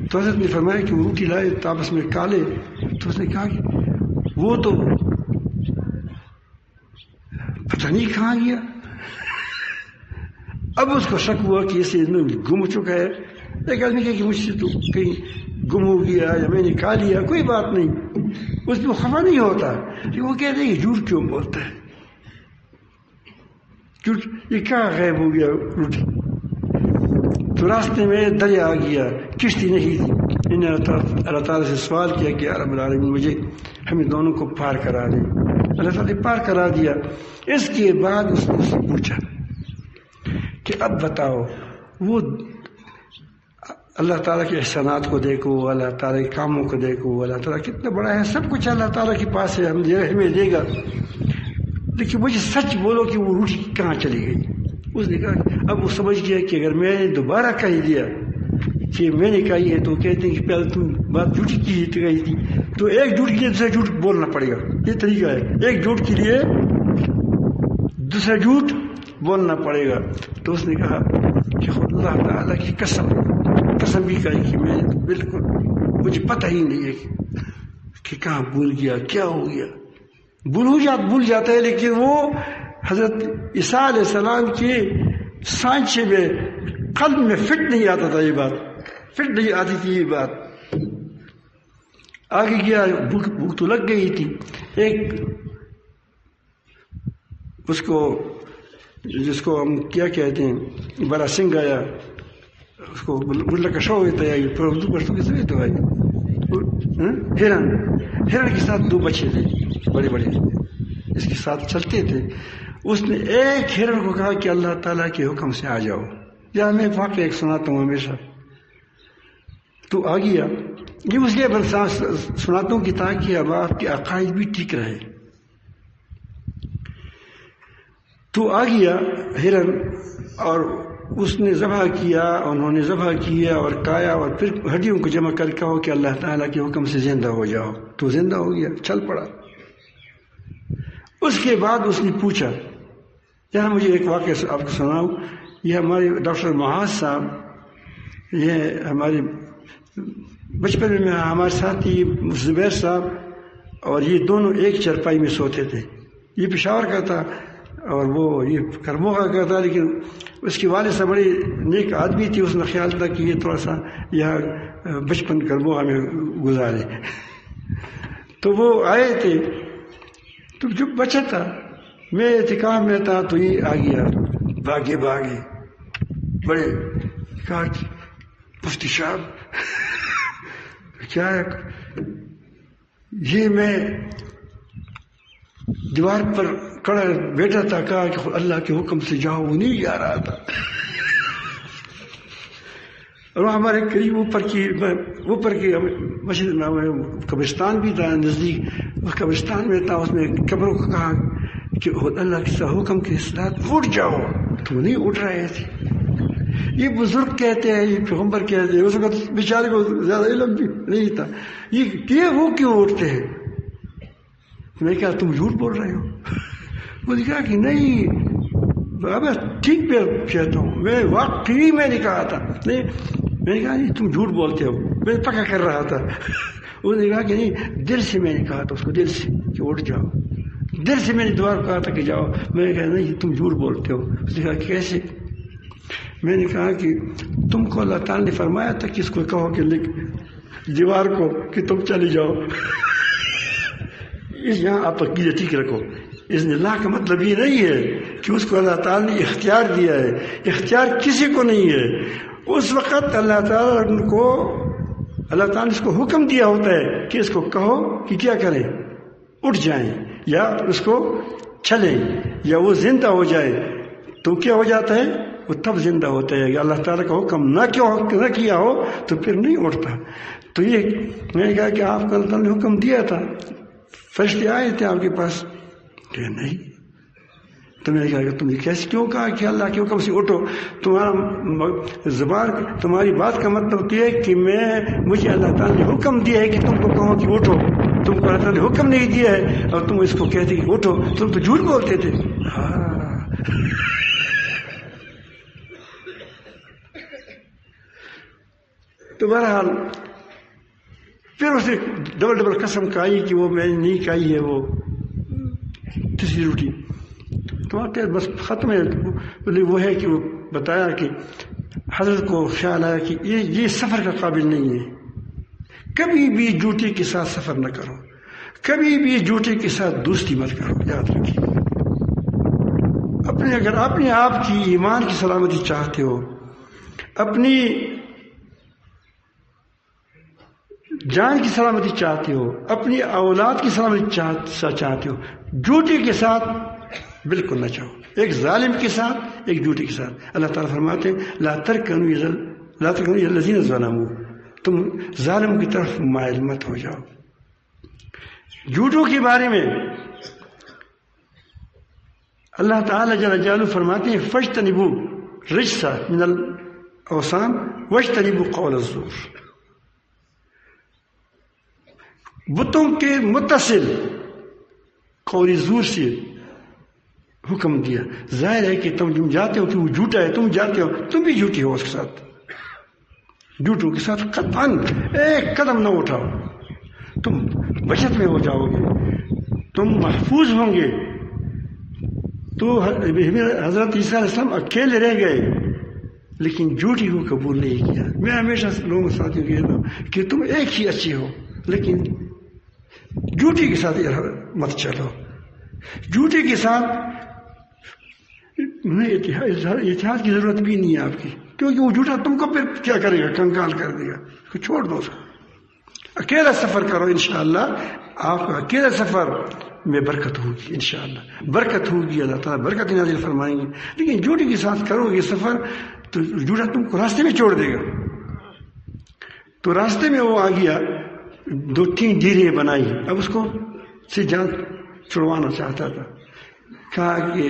تو حضرت نے فرمایا کہ وہ روٹی لائے تو آپس میں کھا لے. تو اس نے کہا کہ وہ تو پتہ نہیں کہاں گیا. اب اس کو شک ہوا کہ اسے گم چکا ہے. ایک آدمی کہا کہ مجھ سے تو کہیں گم ہو گیا یا میں نے کھا لیا، کوئی بات نہیں، اس میں خفا نہیں ہوتا. لیکن وہ کہتے ہیں کہ جھوٹ کیوں بولتا ہے، جھوٹ یہ کیا غائب ہو گیا روٹی. تو راستے میں دریا آ گیا، کشتی نہیں تھی. انہوں نے اللہ تعالیٰ سے سوال کیا کہ رب العالمین مجھے ہمیں دونوں کو پار کرا دیں. اللہ تعالیٰ نے پار کرا دیا. اس کے بعد اس نے اس سے پوچھا کہ اب بتاؤ، وہ اللہ تعالیٰ کے احسانات کو دیکھو، اللہ تعالیٰ کے کاموں کو دیکھو، اللہ تعالیٰ کتنا بڑا ہے، سب کچھ اللہ تعالیٰ کے پاس ہے، ہمیں دے گا. لیکن مجھے سچ بولو کہ وہ روٹی کہاں چلی گئی. اس نے کہا اب وہ سمجھ گیا کہ اگر میں نے دوبارہ کہہ دیا کہ میں نے کہی ہے تو کہتے ہیں کہ پہلے تم بات جھوٹی کی تھی، تو ایک جھوٹ کے لیے دوسرا جھوٹ بولنا پڑے گا. یہ طریقہ ہے، ایک جھوٹ کے لیے دوسرا جھوٹ بولنا پڑے گا. تو اس نے کہا کہ اللہ تعالیٰ کی قسم بھی کہی کہ میں بالکل مجھے پتہ ہی نہیں ہے کہ کہاں بھول گیا، کیا ہو گیا. بھول جاتا ہے، لیکن وہ حضرت عیسیٰ علیہ السلام کے سانچے میں قلب میں فٹ نہیں آتا تھا، یہ بات فٹ نہیں آتی تھی. یہ بات آگے گیا، بھوک تو لگ گئی تھی. ایک جس کو ہم کیا کہتے ہیں، بڑا سنگ آیا، اس کو ملا کا شو ہوتا ہے، پر اردو پڑھتے کیسے تو آئی. ہرن کے ساتھ 2 بچے تھے بڑے بڑے، اس کے ساتھ چلتے تھے. اس نے ایک ہرن کو کہا کہ اللہ تعالیٰ کے حکم سے آ جاؤ. یا میں واقعہ ایک سناتا ہوں ہمیشہ، تو آ گیا. یہ اس لیے سناتا ہوں کہ تاکہ اب آپ کے عقائد بھی ٹھیک رہے. تو آ گیا ہرن، اور اس نے ذبح کیا، انہوں نے ذبح کیا اور کھایا، اور پھر ہڈیوں کو جمع کر کہو کہ اللہ تعالیٰ کے حکم سے زندہ ہو جاؤ، تو زندہ ہو گیا، چل پڑا۔ اس کے بعد اس نے پوچھا، یہاں مجھے ایک واقعہ آپ کو سناؤں۔ یہ ہمارے ڈاکٹر معاذ صاحب، یہ ہمارے بچپن میں ہمارے ساتھی زبیر صاحب، اور یہ دونوں ایک چرپائی میں سوتے تھے۔ یہ پشاور کا تھا اور وہ یہ کرموغا کا تھا، لیکن اس کے والد صاحب بڑے نیک آدمی تھی، اس نے خیال تھا کہ یہ تھوڑا سا یہاں بچپن کرموغا میں گزارے۔ تو وہ آئے تھے، تو جو بچہ تھا، میں اعتکاف میں تھا، تو یہ آ گیا بھاگے بڑے، کہا مفتی صاحب کیا ہے؟ یہ میں دیوار پر کھڑا بیٹھا تھا، کہا کہ اللہ کے حکم سے جاؤ، وہ نہیں جا رہا تھا۔ اور ہمارے قریب اوپر کی مسجد میں قبرستان بھی تھا نزدیک، اس قبرستان میں تھا، اس میں قبروں کو کہا کہ اللہ کے حکم کے ساتھ اٹھ جاؤ، تو نہیں اٹھ رہے تھے۔ یہ بزرگ کہتے ہیں، یہ پیغمبر کہتے ہیں، اس وقت بیچارے کو زیادہ علم بھی نہیں تھا، یہ وہ کیوں اٹھتے ہیں؟ میں کہا تم جھوٹ بول رہے ہو؟ وہ نے کہا کہ نہیں بابا ٹھیک پہ کہتا ہوں، میں واقعی میں نے کہا تھا، نہیں میں نے کہا نہیں تم جھوٹ بولتے ہو، میں پکا کر رہا تھا۔ اس نے کہا کہ نہیں دل سے میں نے کہا تھا اس کو، دل سے کہ اٹھ جاؤ، دل سے میں نے دعا کہا تھا کہ جاؤ۔ میں نے کہا نہیں تم جھوٹ بولتے ہو۔ اس نے کہا کیسے؟ میں نے کہا کہ تم کو اللہ تعالیٰ نے فرمایا تھا کہ اس کو کہو کہ لکھ دیوار کو کہ تم چلے جاؤ۔ یہاں آپ عقیدہ ٹھیک رکھو، اس نے اللہ کا مطلب یہ نہیں ہے کہ اس کو اللہ تعالیٰ نے اختیار دیا ہے، اختیار کسی کو نہیں ہے۔ اس وقت اللہ تعالیٰ نے اس کو حکم دیا ہوتا ہے کہ اس کو کہو کہ کیا کریں، اٹھ جائیں یا اس کو چلیں یا وہ زندہ ہو جائے، تو کیا ہو جاتا ہے؟ وہ تب زندہ ہوتا ہے۔ اللہ تعالیٰ کا حکم نہ کیا ہو تو پھر نہیں اٹھتا۔ تو یہ میں نے کہا کہ آپ کو اللہ تعالیٰ نے حکم دیا تھا، فرشتے آئے تھے آپ کے پاس؟ کہ نہیں۔ تو میں نے کہا کہ تم نے کیسے کیوں کہا کہ اللہ کے حکم سے اٹھو؟ تمہاری بات کا مطلب تو یہ ہے کہ مجھے اللہ تعالیٰ نے حکم دیا ہے کہ تم کو کہو کہ اٹھو، تم کو اللہ تعالیٰ نے حکم نہیں دیا ہے اور تم اس کو کہتے کہ اٹھو، تم تو جھوٹ بولتے تھے۔ تو بہرحال پھر اس نے ڈبل قسم کھائی کہ وہ میں نے نہیں کھائی ہے وہ تیسری روٹی۔ تو بس ختم ہے۔ وہ ہے کہ وہ بتایا کہ حضرت کو خیال آیا کہ یہ سفر کا قابل نہیں ہے، کبھی بھی جوٹے کے ساتھ سفر نہ کرو، کبھی بھی جوٹے کے ساتھ دوستی مت کرو، یاد رکھیے۔ اگر اپنے آپ کی ایمان کی سلامتی چاہتے ہو، اپنی جان کی سلامتی چاہتے ہو، اپنی اولاد کی سلامتی چاہتے ہو، جوٹے کے ساتھ بالکل نہ چاہو، ایک ظالم کے ساتھ، ایک جوٹے کے ساتھ۔ اللہ تعالیٰ فرماتے ہیں لا ترکنوا الی الذین ظلموا، تم ظالم کی طرف مائل مت ہو جاؤ۔ جھوٹوں کے بارے میں اللہ تعالیٰ جل جلالہ فرماتے ہیں فاجتنبوا الرجس من الاوثان واجتنبوا قول الزور، بتوں کے متصل قول زور سے حکم دیا۔ ظاہر ہے کہ تم جاتے ہو کہ وہ جھوٹا ہے، تم جاتے ہو، تم بھی جھوٹی ہو اس کے ساتھ، جھوٹوں کے ساتھ قطعاً ایک قدم نہ اٹھاؤ، تم بچت میں ہو جاؤ گے، تم محفوظ ہوں گے۔ تو حضرت عیسیٰ علیہ السلام اکیلے رہ گئے لیکن جھوٹی کو قبول نہیں کیا۔ میں ہمیشہ لوگوں کے ساتھ کہتا ہوں کہ تم ایک ہی اچھے ہو لیکن جھوٹی کے ساتھ مت چلو، جھوٹی کے ساتھ اتحاد کی ضرورت بھی نہیں ہے آپ کی، کیونکہ وہ جھوٹا تم کو پھر کیا کرے گا، کنکال کر دے گا، چھوڑ دو اس کو۔ اکیلا سفر کرو، انشاءاللہ آپ کا اکیلا سفر میں برکت ہوگی، انشاءاللہ برکت ہوگی، اللہ تعالیٰ برکت نازل فرمائیں گے۔ لیکن جھوٹی کے ساتھ کرو یہ سفر تو جھوٹا تم کو راستے میں چھوڑ دے گا۔ تو راستے میں وہ آ گیا، 2-3 ڈیریں بنائی، اب اس کو سے جان چھڑوانا چاہتا تھا، کہا کہ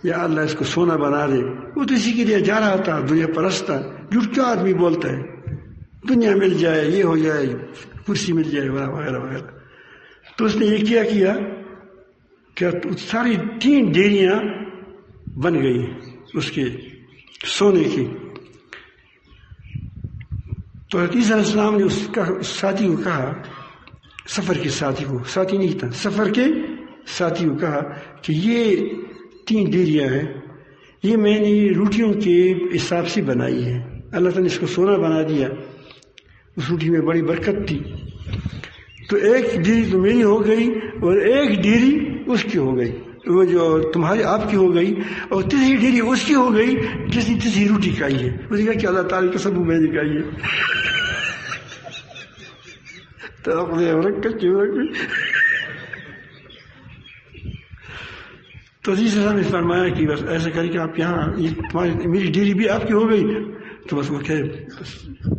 یا اللہ اس کو سونا بنا دے، وہ تو اسی کے لیے جا رہا تھا، دنیا پرست تھا۔ جھوٹ کیوں آدمی بولتا ہے؟ دنیا مل جائے، یہ ہو جائے، کرسی مل جائے وغیرہ وغیرہ۔ تو اس نے یہ کیا کہ ساری 3 ڈیریاں بن گئی اس کے سونے کی۔ تو حضرت عیسیٰ علیہ السلام نے اس ساتھی کو کہا، سفر کے ساتھی کو، ساتھی نہیں تھا، سفر کے ساتھی کو کہا کہ یہ 3 ڈیریاں ہیں، یہ میں نے روٹیوں کے حساب سے بنائی ہے، اللہ تعالیٰ نے اس کو سونا بنا دیا، اس روٹی میں بڑی برکت تھی۔ تو 1 ڈیری تو میری ہو گئی اور 1 ڈیری اس کی ہو گئی، وہ جو تمہاری آپ کی ہو گئی، اور 3 ڈیری اس کی ہو گئی جس نے 3 روٹی کھائی ہے۔ اس نے کہا کہ اللہ تعالیٰ کا سب میں نے کھائی ہے۔ تو صاحب نے فرمایا کہ بس ایسا کرے کہ آپ یہاں، میری ڈیری بھی آپ کی ہو گئی، تو بس وہ کہ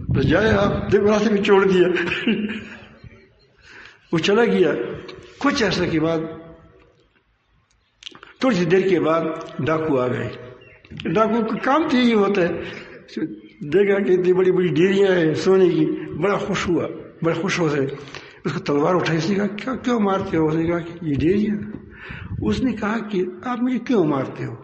بس جائے آپ، دیکھ راستے میں چھوڑ دیا۔ وہ چلا گیا۔ کچھ عرصے کے بعد، تھوڑی سی دیر کے بعد ڈاکو آ گئے۔ ڈاکو کا کام تو یہ ہوتا ہے، دیکھا کہ اتنی بڑی بڑی ڈیریاں ہیں سونے کی، بڑا خوش ہوا، بڑا خوش ہو سے اس کو تلوار اٹھائی۔ اس نے کہا کیوں مارتے ہو؟ اس نے کہا کہ یہ ڈیریاں۔ اس نے کہا کہ آپ مجھے کیوں مارتے ہو؟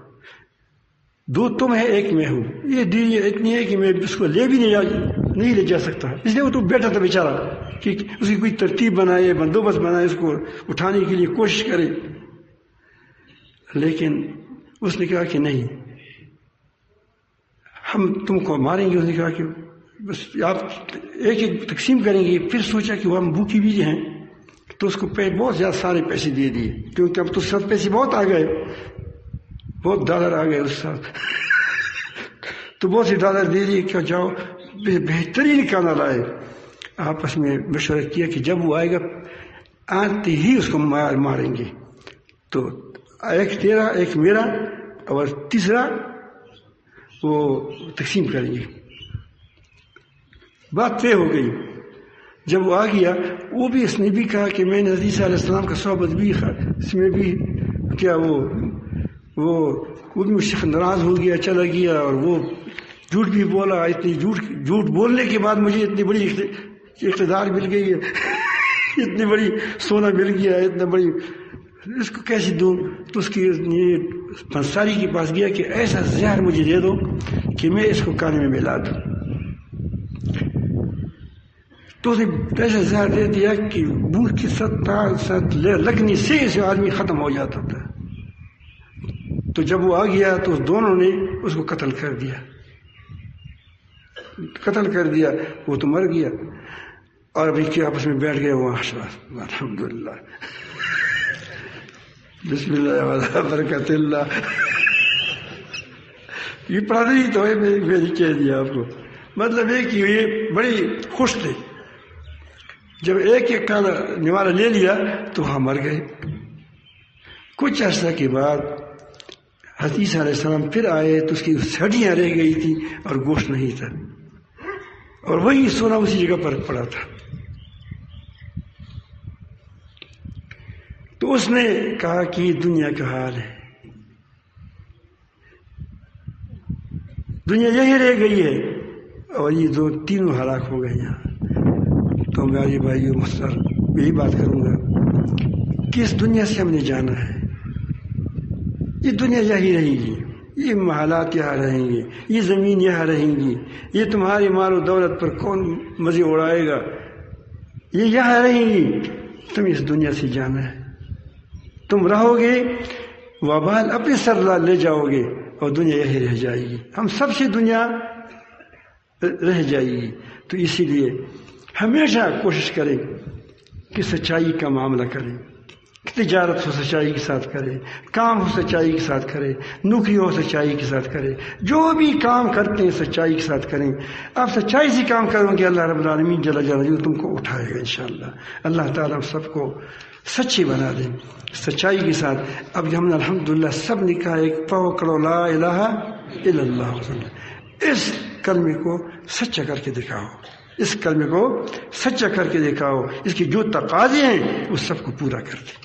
2 تم ہے، 1 میں ہوں، یہ ڈیریاں اتنی ہے کہ میں اس کو لے بھی نہیں لے جا سکتا۔ اس لیے وہ تو بیٹھا تھا بیچارہ کہ اس کی کوئی ترتیب بنائے، بندوبست بنائے، اس کو اٹھانے کے لیے کوشش کرے، لیکن اس نے کہا کہ نہیں، ہم تم کو ماریں گے۔ اس نے کہا کہ بس آپ ایک تقسیم کریں گے۔ پھر سوچا کہ وہ ہم بھوکی بھی ہیں، تو اس کو بہت زیادہ سارے پیسے دے دیے، کیونکہ اب تو سب پیسے بہت آ گئے، بہت ڈالر آ گئے اس ساتھ۔ تو بہت سے ڈالر دے دیے کہ جاؤ بہترین کھانا لائے۔ آپس میں مشورہ کیا کہ جب وہ آئے گا آتے ہی اس کو ماریں گے، تو 1 تیرا 1 میرا اور 3 وہ تقسیم کریں گے۔ بات طے ہو گئی۔ جب وہ آ گیا، وہ بھی اس نے بھی کہا کہ میں نے حضرت عیسیٰ علیہ السلام کا صحبت بھی اس میں بھی کیا، وہ بھی مجھ سے ناراض ہو گیا، چلا گیا، اور وہ جھوٹ بھی بولا۔ اتنی جھوٹ بولنے کے بعد مجھے اتنی بڑی اقتدار مل گئی ہے، اتنی بڑی سونا مل گیا، اتنا بڑی، اس کو کیسے دوں؟ تو اس کی انصاری کے پاس گیا کہ ایسا زہر مجھے دے دو کہ میں اس کو کانے میں ملا دوں۔ تو اس نے ایسا زہر دے دیا کہ بھوک کی ساتھ لگنے سے آدمی ختم ہو جاتا تھا۔ تو جب وہ آ گیا تو دونوں نے اس کو قتل کر دیا، وہ تو مر گیا، اور ابھی کے آپس میں بیٹھ گئے وہاں، الحمدللہ، بسم اللہ وعلی برکت اللہ۔ یہ پڑھا نہیں تو میں نے کہہ دیا آپ کو، مطلب ہے کہ یہ بڑی خوش تھے۔ جب ایک کا نوالہ لے لیا تو وہاں مر گئے۔ کچھ عرصہ کے بعد حضرت عیسیٰ علیہ السلام پھر آئے تو اس کی ہڈیاں رہ گئی تھی اور گوشت نہیں تھا، اور وہی سونا اسی جگہ پر پڑا تھا۔ تو اس نے کہا کہ یہ دنیا کا حال ہے، دنیا یہی رہ گئی ہے، اور یہ 2 ہلاک ہو گئے یہاں۔ تو میرے بھائیو مستر یہی بات کروں گا کہ اس دنیا سے ہم نے جانا ہے، یہ دنیا یہی رہے گی، یہ محلات یہاں رہیں گے، یہ زمین یہاں رہیں گی، یہ تمہاری مال و دولت پر کون مزے اڑائے گا، یہ یہاں رہیں گی۔ تم اس دنیا سے جانا ہے، تم رہو گے وبال اپنے سر لے جاؤ گے، اور دنیا یہی رہ جائے گی، ہم سب سے دنیا رہ جائے گی۔ تو اسی لیے ہمیشہ کوشش کریں کہ سچائی کا معاملہ کریں، تجارت ہو سچائی کے ساتھ کریں، کام ہو سچائی کے ساتھ کریں، نوکری ہو سچائی کے ساتھ کریں، جو بھی کام کرتے ہیں سچائی کے ساتھ کریں۔ آپ سچائی سے کام کرو گے، اللہ رب العالمین جل جلالہ تم کو اٹھائے گا انشاءاللہ۔ اللہ تعالیٰ ہم سب کو سچے بنا دیں سچائی کے ساتھ۔ اب ہم نے الحمدللہ سب نے کہا ایک پاو لا الہ الا اللہ، اس کلمے کو سچا کر کے دکھاؤ، اس کلمے کو سچا کر کے دکھاؤ، اس کی جو تقاضے ہیں وہ سب کو پورا کر دیں۔